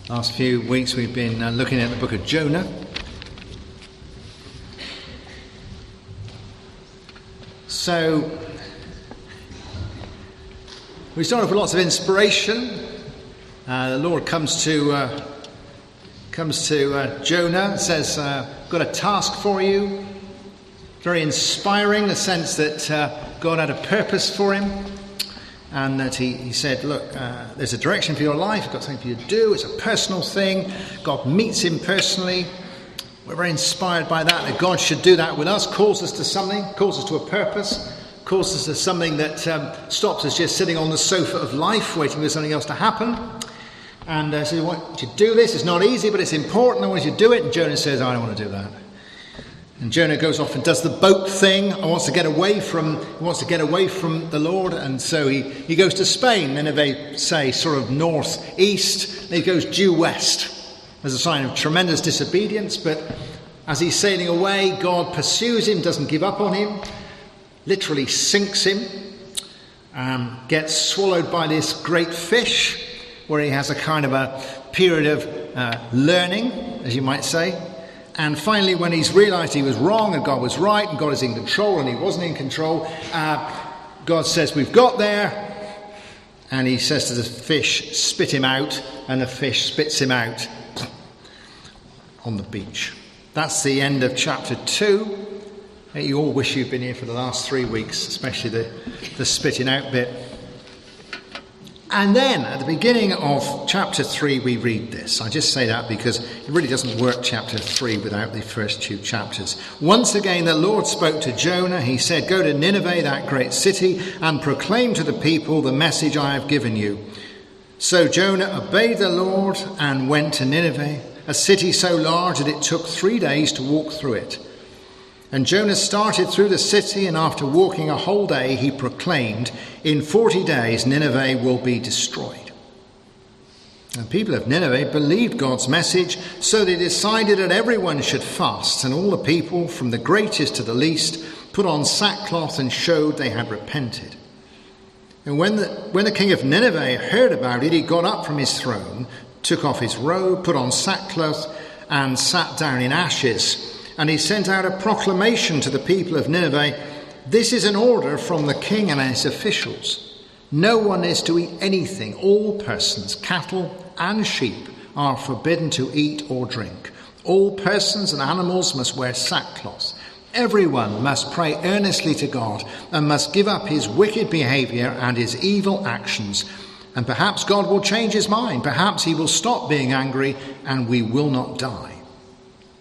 Last few weeks we've been looking at the book of Jonah. So we start off with lots of inspiration. The Lord comes to Jonah and says, "I've got a task for you." Very inspiring in the sense that God had a purpose for him. And that he said, look, there's a direction for your life. I've got something for you to do. It's a personal thing. God meets him personally. We're very inspired by that God should do that with us. Calls us to something. Calls us to a purpose. Calls us to something that stops us just sitting on the sofa of life, waiting for something else to happen. And so I want you to do this. It's not easy, but it's important. I want you to do it. And Jonah says, I don't want to do that. And Jonah goes off and does the boat thing. He wants to get away from the Lord, and so he goes to Spain. Nineveh, say, sort of northeast. And he goes due west as a sign of tremendous disobedience. But as he's sailing away, God pursues him, doesn't give up on him, literally sinks him, gets swallowed by this great fish, where he has a kind of a period of learning, as you might say. And finally, when he's realised he was wrong and God was right and God is in control and he wasn't in control, God says, we've got there. And he says to the fish, spit him out. And the fish spits him out on the beach. That's the end of chapter 2. You all wish you'd been here for the last 3 weeks, especially the spitting out bit. And then, at the beginning of chapter 3, we read this. I just say that because it really doesn't work, chapter 3, without the first 2 chapters. Once again, the Lord spoke to Jonah. He said, go to Nineveh, that great city, and proclaim to the people the message I have given you. So Jonah obeyed the Lord and went to Nineveh, a city so large that it took 3 days to walk through it. And Jonah started through the city, and after walking a whole day, he proclaimed, in 40 days Nineveh will be destroyed. The people of Nineveh believed God's message, so they decided that everyone should fast, and all the people, from the greatest to the least, put on sackcloth and showed they had repented. And when the king of Nineveh heard about it, he got up from his throne, took off his robe, put on sackcloth, and sat down in ashes. And he sent out a proclamation to the people of Nineveh, this is an order from the king and his officials. No one is to eat anything. All persons, cattle and sheep, are forbidden to eat or drink. All persons and animals must wear sackcloth. Everyone must pray earnestly to God and must give up his wicked behaviour and his evil actions. And perhaps God will change his mind. Perhaps he will stop being angry and we will not die.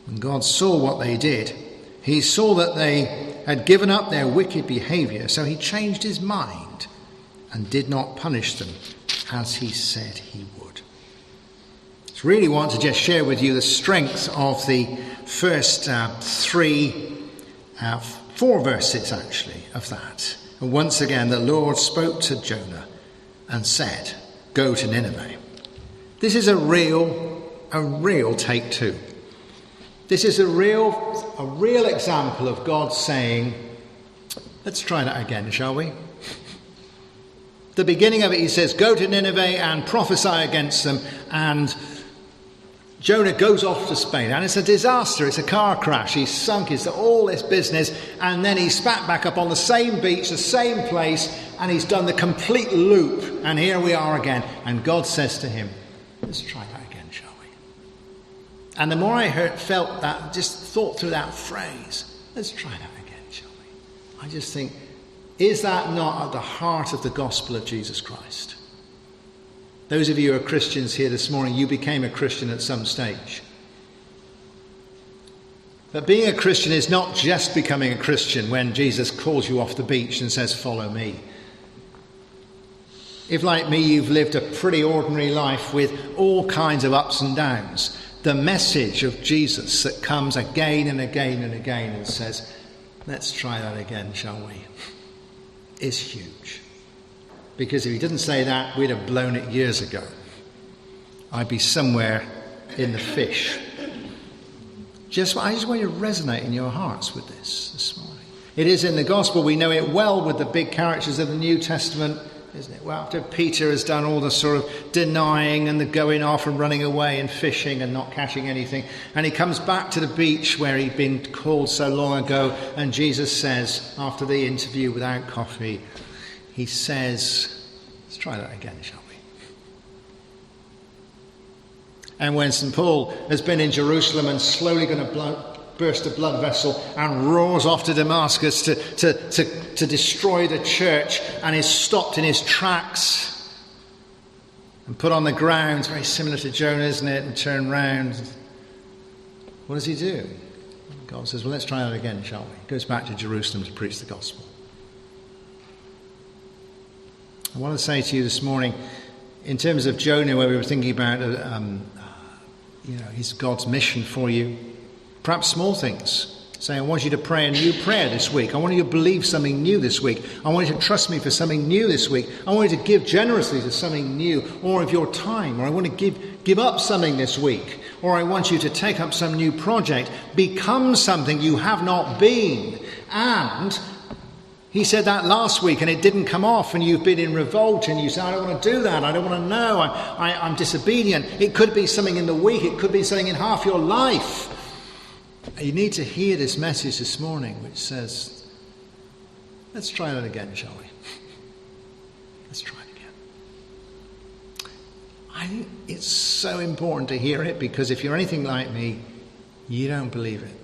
When God saw what they did, he saw that they had given up their wicked behaviour, so he changed his mind and did not punish them as he said he would. So really want to just share with you the strength of the first 4 verses actually of that. And once again, the Lord spoke to Jonah and said, go to Nineveh. This is a real take 2. This is a real example of God saying, let's try that again, shall we? The beginning of it, he says, go to Nineveh and prophesy against them. And Jonah goes off to Spain. And it's a disaster. It's a car crash. He's sunk. It's all this business. And then he's spat back up on the same beach, the same place. And he's done the complete loop. And here we are again. And God says to him, let's try that again, shall we? And the more I felt that, just thought through that phrase, let's try that again, shall we? I just think, is that not at the heart of the gospel of Jesus Christ? Those of you who are Christians here this morning, you became a Christian at some stage. But being a Christian is not just becoming a Christian when Jesus calls you off the beach and says, follow me. If, like me, you've lived a pretty ordinary life with all kinds of ups and downs, the message of Jesus that comes again and again and again and says, let's try that again, shall we? Is huge. Because if he didn't say that, we'd have blown it years ago. I'd be somewhere in the fish. I just want you to resonate in your hearts with this morning. It is in the gospel. We know it well with the big characters of the New Testament. isn't it? Well, after Peter has done all the sort of denying and the going off and running away and fishing and not catching anything, and he comes back to the beach where he'd been called so long ago, and Jesus says, after the interview without coffee, he says, let's try that again, shall we? And when St. Paul has been in Jerusalem and slowly going to burst a blood vessel and roars off to Damascus to destroy the church, and is stopped in his tracks and put on the ground. It's very similar to Jonah, isn't it? And turn round. What does he do? God says, well, let's try that again, shall we? He goes back to Jerusalem to preach the gospel. I want to say to you this morning, in terms of Jonah, where we were thinking about his God's mission for you, perhaps small things. Say, I want you to pray a new prayer this week. I want you to believe something new this week. I want you to trust me for something new this week. I want you to give generously to something new, or of your time, or I want to give up something this week, or I want you to take up some new project, become something you have not been. And he said that last week and it didn't come off, and you've been in revolt and you say, I don't want to do that, I don't want to know, I'm disobedient. It could be something in the week, it could be something in half your life. You need to hear this message this morning which says, let's try that again, shall we? Let's try it again. I think it's so important to hear it, because if you're anything like me, you don't believe it.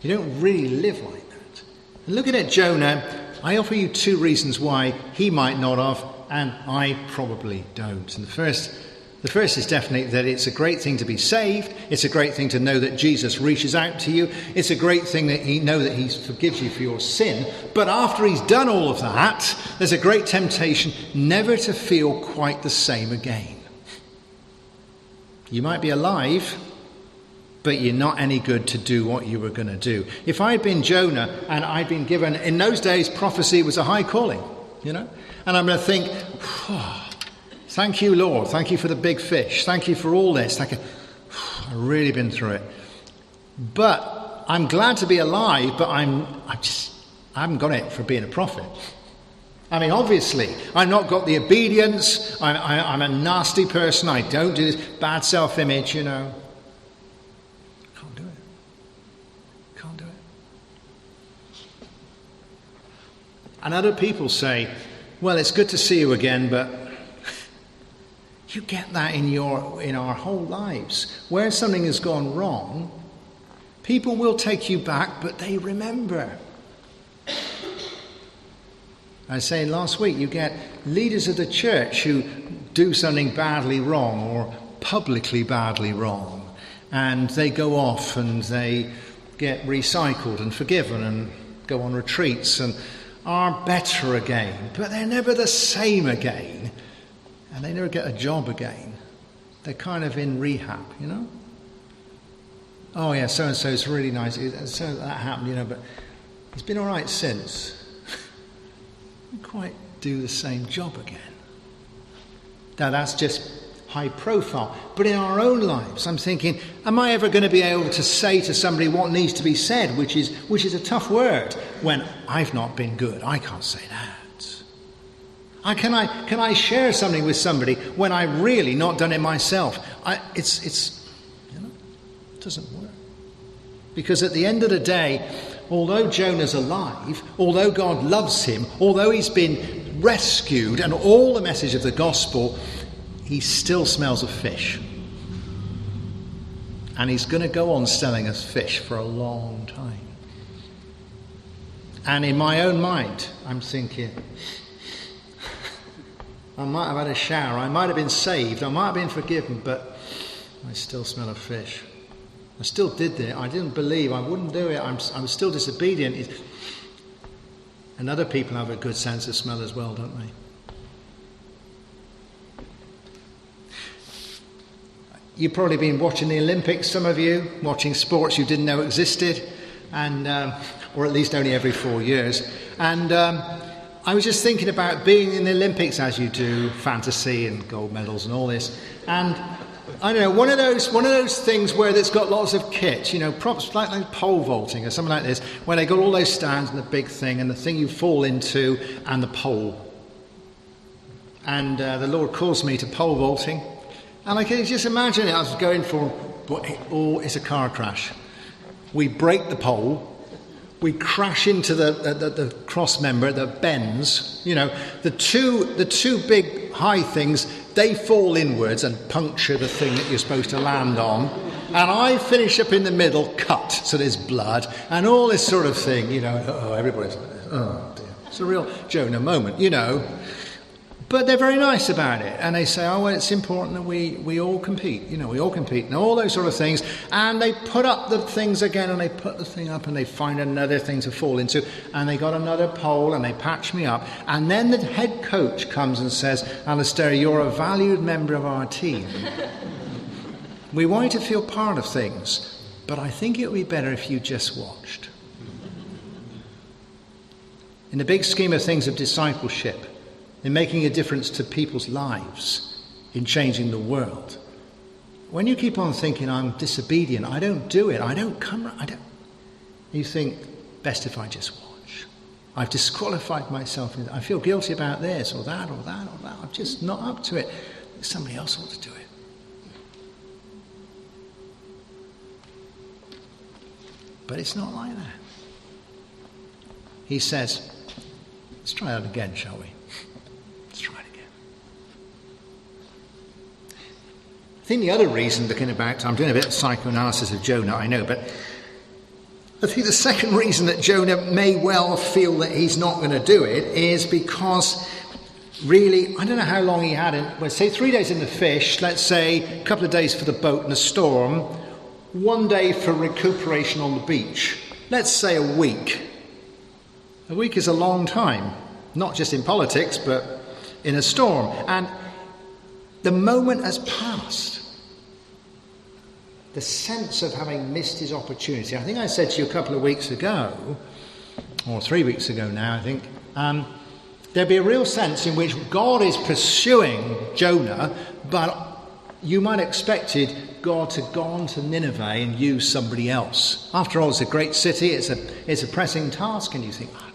You don't really live like that. And looking at Jonah, I offer you two reasons why he might not have, and I probably don't. And the first is definitely that it's a great thing to be saved. It's a great thing to know that Jesus reaches out to you. It's a great thing that he forgives you for your sin. But after he's done all of that, there's a great temptation never to feel quite the same again. You might be alive, but you're not any good to do what you were going to do. If I'd been Jonah and I'd been given, in those days, prophecy was a high calling, and I'm going to think, thank you, Lord. Thank you for the big fish. Thank you for all this. I've really been through it. But I'm glad to be alive, but I haven't got it for being a prophet. I mean, obviously, I've not got the obedience. I'm a nasty person. I don't do this. Bad self-image, Can't do it. Can't do it. And other people say, well, it's good to see you again, but you get that in our whole lives. Where something has gone wrong, people will take you back, but they remember. I was saying last week, you get leaders of the church who do something badly wrong or publicly badly wrong, and they go off and they get recycled and forgiven and go on retreats and are better again, but they're never the same again. And they never get a job again. They're kind of in rehab, Oh yeah, so-and-so's really nice. So that happened, but he's been all right since. Don't quite do the same job again. Now that's just high profile. But in our own lives, I'm thinking, am I ever going to be able to say to somebody what needs to be said, which is a tough word, when I've not been good? I can't say that. Can I share something with somebody when I've really not done it myself? It doesn't work. Because at the end of the day, although Jonah's alive, although God loves him, although he's been rescued, and all the message of the gospel, he still smells of fish. And he's going to go on selling us fish for a long time. And in my own mind, I'm thinking, I might have had a shower, I might have been saved, I might have been forgiven, but I still smell of fish. I still did it. I didn't believe. I wouldn't do it. I'm still disobedient. And other people have a good sense of smell as well, don't they? You've probably been watching the Olympics, some of you, watching sports you didn't know existed, and or at least only every 4 years. And I was just thinking about being in the Olympics, as you do, fantasy and gold medals and all this. And I don't know, one of those things where it's got lots of kit, props like pole vaulting or something like this, where they got all those stands and the big thing and the thing you fall into and the pole. and the Lord calls me to pole vaulting. And I can just imagine it. I was going for, it's a car crash. We break the pole. We crash into the cross member that bends. You know, the two big high things, they fall inwards and puncture the thing that you're supposed to land on. And I finish up in the middle, cut, so there's blood, and all this sort of thing, you know. Everybody's like this. Oh, dear. It's a real Jonah moment, you know. But they're very nice about it. And they say, well, it's important that we all compete. You know, we all compete and all those sort of things. And they put up the things again, and they put the thing up, and they find another thing to fall into. And they got another pole, and they patch me up. And then the head coach comes and says, Alastair, you're a valued member of our team. We want you to feel part of things, but I think it would be better if you just watched. In the big scheme of things of discipleship, in making a difference to people's lives, in changing the world, when you keep on thinking, I'm disobedient, I don't do it, you think, best if I just watch. I've disqualified myself. I feel guilty about this or that or that or that. I'm just not up to it. Somebody else ought to do it. But it's not like that. He says, let's try that again, shall we? Let's try it again. I think the other reason, looking back, I'm doing a bit of psychoanalysis of Jonah, I know, but I think the second reason that Jonah may well feel that he's not going to do it is because really, I don't know how long he had in, let's say 3 days in the fish, let's say a couple of days for the boat and the storm, 1 day for recuperation on the beach. Let's say a week. A week is a long time, not just in politics, but in a storm. And the moment has passed. The sense of having missed his opportunity. I think I said to you a couple of weeks ago, or 3 weeks ago now, I think, there'd be a real sense in which God is pursuing Jonah, but you might have expected God to go on to Nineveh and use somebody else. After all, it's a great city, it's a pressing task, and you think, oh,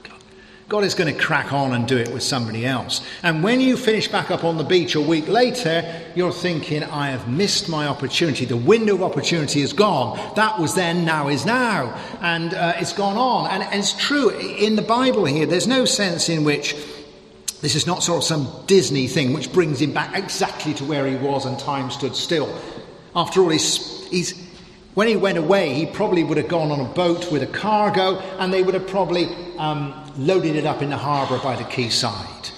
God is going to crack on and do it with somebody else. And when you finish back up on the beach a week later, you're thinking, I have missed my opportunity. The window of opportunity is gone. That was then, now is now. And it's gone on. And it's true, in the Bible here, there's no sense in which this is not sort of some Disney thing which brings him back exactly to where he was and time stood still. After all, when he went away, he probably would have gone on a boat with a cargo, and they would have probably loaded it up in the harbour by the quayside.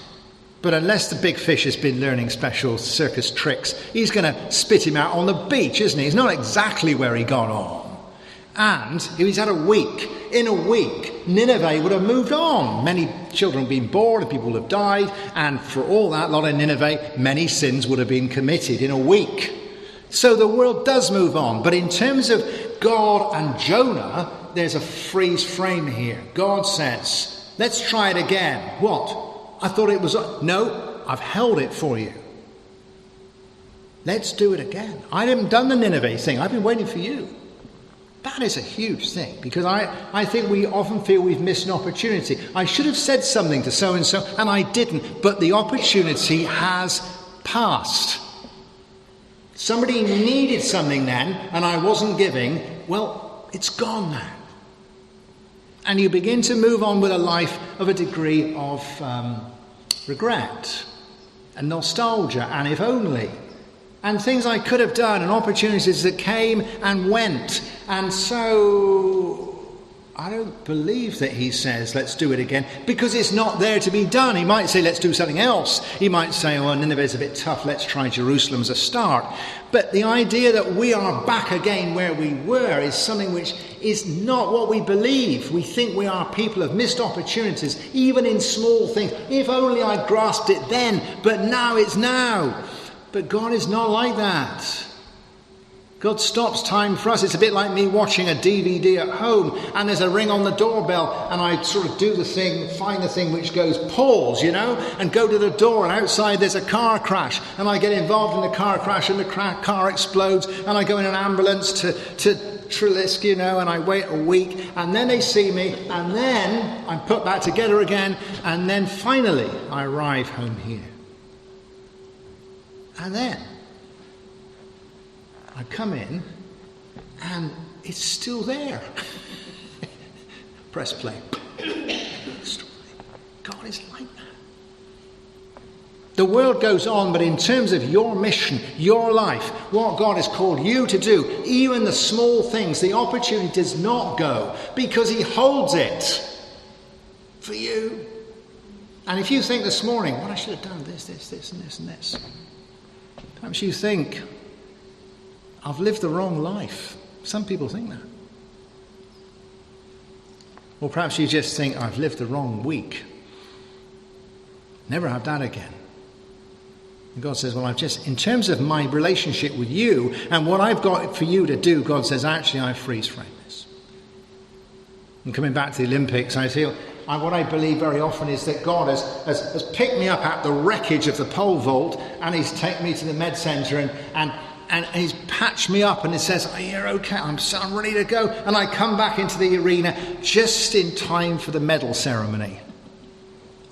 But unless the big fish has been learning special circus tricks, he's going to spit him out on the beach, isn't he? He's not exactly where he got on. And if he's had a week, in a week, Nineveh would have moved on. Many children have been born, and people have died, and for all that lot of Nineveh, many sins would have been committed in a week. So the world does move on. But in terms of God and Jonah, there's a freeze frame here. God says, let's try it again. What? I thought it was... No, I've held it for you. Let's do it again. I haven't done the Nineveh thing. I've been waiting for you. That is a huge thing, because I think we often feel we've missed an opportunity. I should have said something to so-and-so, and I didn't. But the opportunity has passed. Somebody needed something then, and I wasn't giving. Well, it's gone now. And you begin to move on with a life of a degree of regret and nostalgia, and if only. And things I could have done, and opportunities that came and went. And so I don't believe that he says, let's do it again, because it's not there to be done. He might say, let's do something else. He might say, well, Nineveh's a bit tough, let's try Jerusalem as a start. But the idea that we are back again where we were is something which is not what we believe. We think we are people of missed opportunities, even in small things. If only I grasped it then, but now it's now. But God is not like that. God stops time for us. It's a bit like me watching a DVD at home, and there's a ring on the doorbell, and I sort of do the thing, find the thing which goes pause, and go to the door, and outside there's a car crash, and I get involved in the car crash, and the car explodes, and I go in an ambulance to Trelisk, and I wait a week, and then they see me, and then I'm put back together again, and then finally I arrive home here. And then I come in and it's still there. Press play. God is like that. The world goes on, but in terms of your mission, your life, what God has called you to do, even the small things, the opportunity does not go because he holds it for you. And if you think this morning, well, I should have done this, and this, and this. Perhaps you think, I've lived the wrong life. Some people think that. Or perhaps you just think, I've lived the wrong week. Never have that again. And God says, well, I've just, in terms of my relationship with you and what I've got for you to do, God says, actually, I freeze frame this. And coming back to the Olympics, I feel, what I believe very often is that God has picked me up at the wreckage of the pole vault and he's taken me to the med centre and he's patched me up and he says, oh, you're okay, I'm ready to go. And I come back into the arena just in time for the medal ceremony.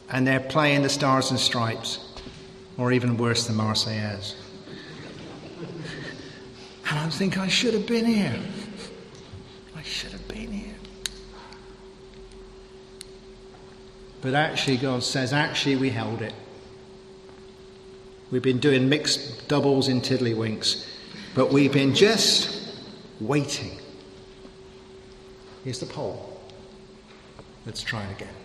And they're playing the Stars and Stripes. Or even worse, the Marseillaise. And I think I should have been here. I should have been here. But actually, God says, actually, we held it. We've been doing mixed doubles in tiddlywinks. But we've been just waiting. Here's the poll. Let's try it again.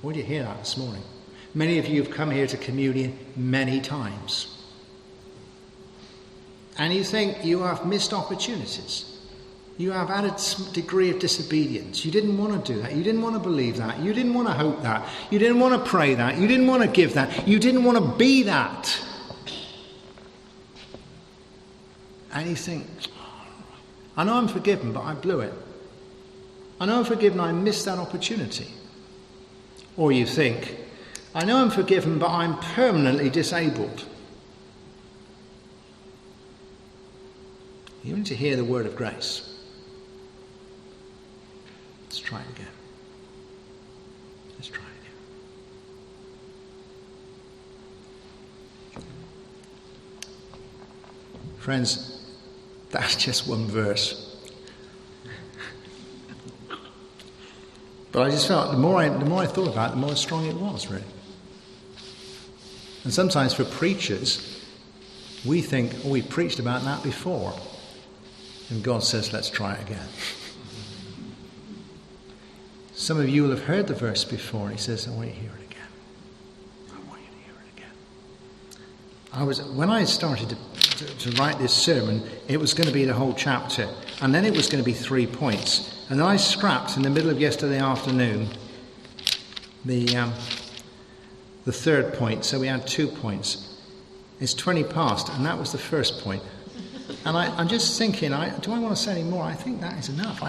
Where do you hear that this morning? Many of you have come here to communion many times. And you think you have missed opportunities. You have added some degree of disobedience. You didn't want to do that. You didn't want to believe that. You didn't want to hope that. You didn't want to pray that. You didn't want to give that. You didn't want to be that. And you think, I know I'm forgiven, but I blew it. I know I'm forgiven, I missed that opportunity. Or you think, I know I'm forgiven, but I'm permanently disabled. You need to hear the word of grace. Let's try it again. Let's try it again. Friends, that's just one verse. But I just felt the more I thought about it, the more strong it was, really. And sometimes for preachers, we think, oh, we preached about that before. And God says, let's try it again. Some of you will have heard the verse before. He says, I want you to hear it again. I want you to hear it again. When I started to write this sermon, it was going to be the whole chapter. And then it was going to be 3 points. And then I scrapped in the middle of yesterday afternoon the third point. So we had 2 points. It's 20 past, and that was the first point. And I'm just thinking, do I want to say any more? I think that is enough.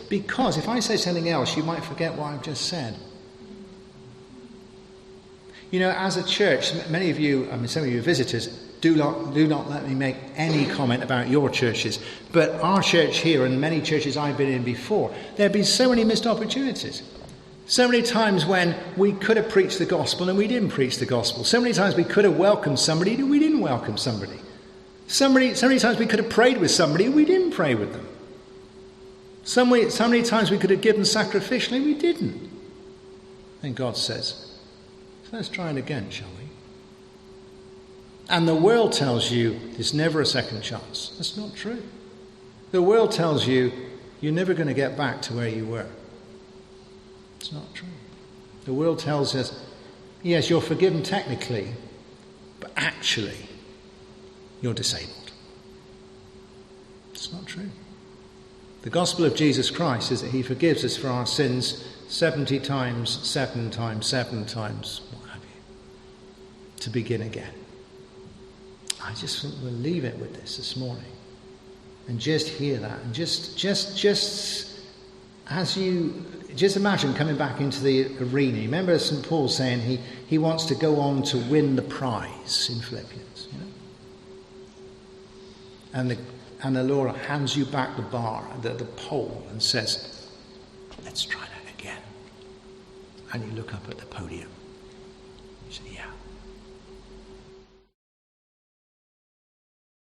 Because if I say something else, you might forget what I've just said. You know, as a church, many of you, some of you visitors, do not let me make any comment about your churches. But our church here and many churches I've been in before, there have been so many missed opportunities. So many times when we could have preached the gospel and we didn't preach the gospel. So many times we could have welcomed somebody and we didn't welcome somebody. So many times we could have prayed with somebody and we didn't pray with them. So many times we could have given sacrificially and we didn't. And God says, so let's try it again, shall we? And the world tells you there's never a second chance. That's not true. The world tells you you're never going to get back to where you were. It's not true. The world tells us, yes, you're forgiven technically, but actually, you're disabled. It's not true. The gospel of Jesus Christ is that he forgives us for our sins 70 times, 7 times, 7 times, what have you, to begin again. I just think we'll leave it with this morning. And just hear that. And just as you just imagine coming back into the arena. Remember St. Paul saying he wants to go on to win the prize in Philippians, you know? And the Lord hands you back the bar, the pole, and says, let's try that again. And you look up at the podium. You say, yeah.